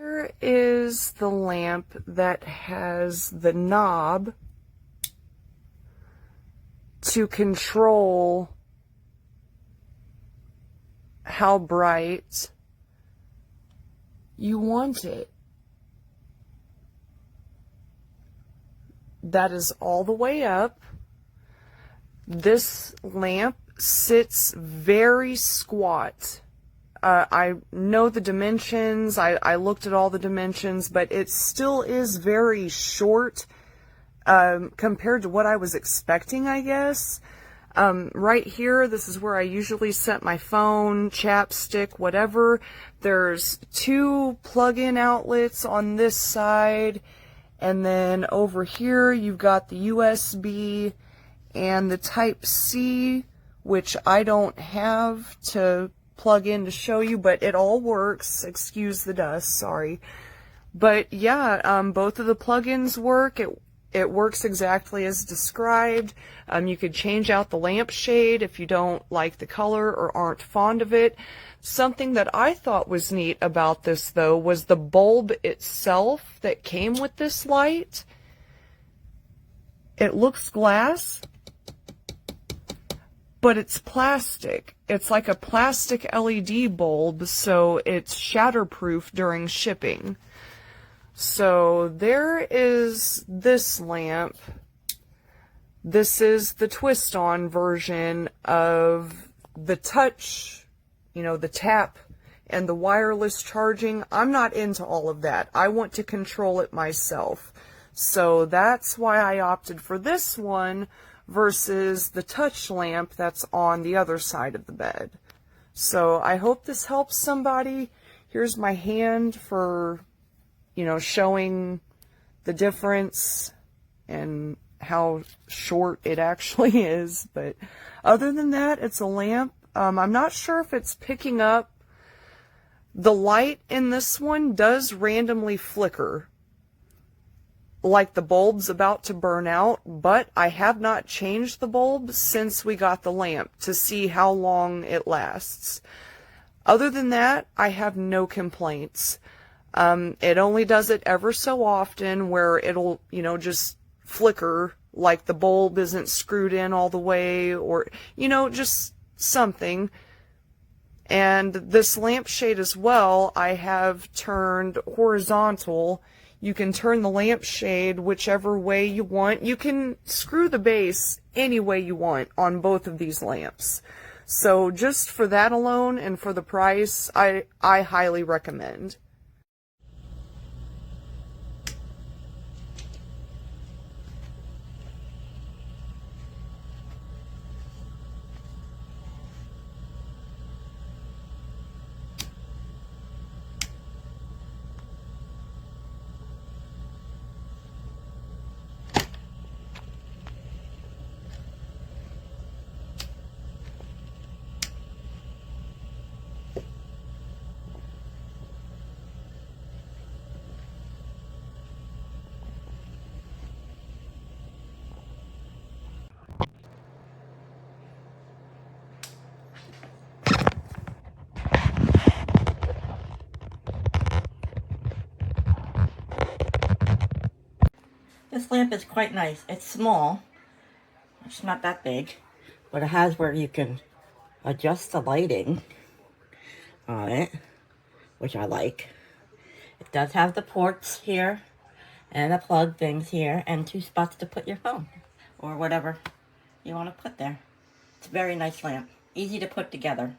Here is the lamp that has the knob to control how bright you want it. That is all the way up. This lamp sits very squat. I know the dimensions, I looked at all the dimensions, but it still is very short compared to what I was expecting, I guess. Right here, this is where I usually set my phone, chapstick, whatever. There's 2 plug-in outlets on this side, and then over here you've got the USB and the Type-C, which I don't have to plug in to show you, but it all works. Excuse the dust, sorry. But yeah, both of the plugins work. It works exactly as described. You could change out the lampshade if you don't like the color or aren't fond of it. Something that I thought was neat about this, though, was the bulb itself that came with this light. It looks glass, but it's plastic. It's like a plastic LED bulb, so it's shatterproof during shipping. So there is this lamp. This is the twist-on version of the touch, you know, the tap and the wireless charging. I'm not into all of that. I want to control it myself. So that's why I opted for this one versus the touch lamp that's on the other side of the bed. So I hope this helps somebody. Here's my hand for, you know, showing the difference and how short it actually is. But other than that, it's a lamp. I'm not sure if it's picking up. The light in this one does randomly flicker, like the bulb's about to burn out, but I have not changed the bulb since we got the lamp to see how long it lasts. Other than that, I have no complaints. It only does it ever so often where it'll, you know, just flicker like the bulb isn't screwed in all the way, or, you know, just something. And this lampshade as well, I have turned horizontal. You can turn the lampshade whichever way you want. You can screw the base any way you want on both of these lamps. So just for that alone and for the price, I highly recommend. This lamp is quite nice. It's small. It's not that big, but it has where you can adjust the lighting on it, which I like. It does have the ports here and the plug things here and 2 spots to put your phone or whatever you want to put there. It's a very nice lamp. Easy to put together.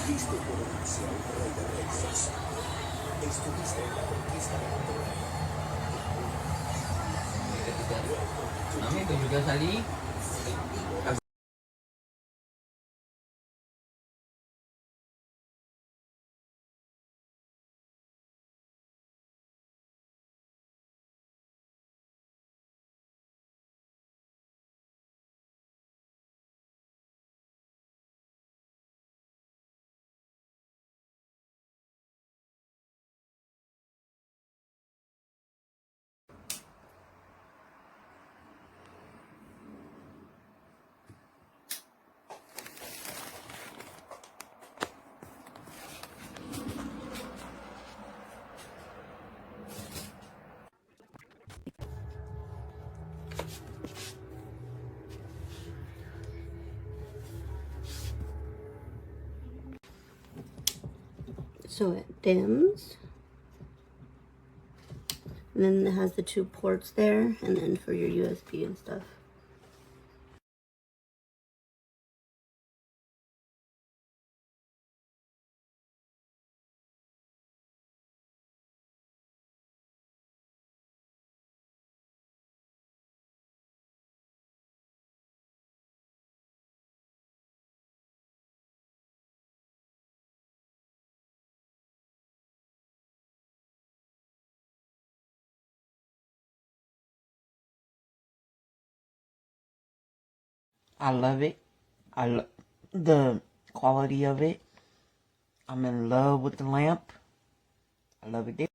Viste hacia el rey de reyes. Estuviste en la conquista de Kakanuo. Namin, kung juga sali, So it dims. And then it has the 2 ports there, and then for your USB and stuff. I love it. The quality of it. I'm in love with the lamp. I love it.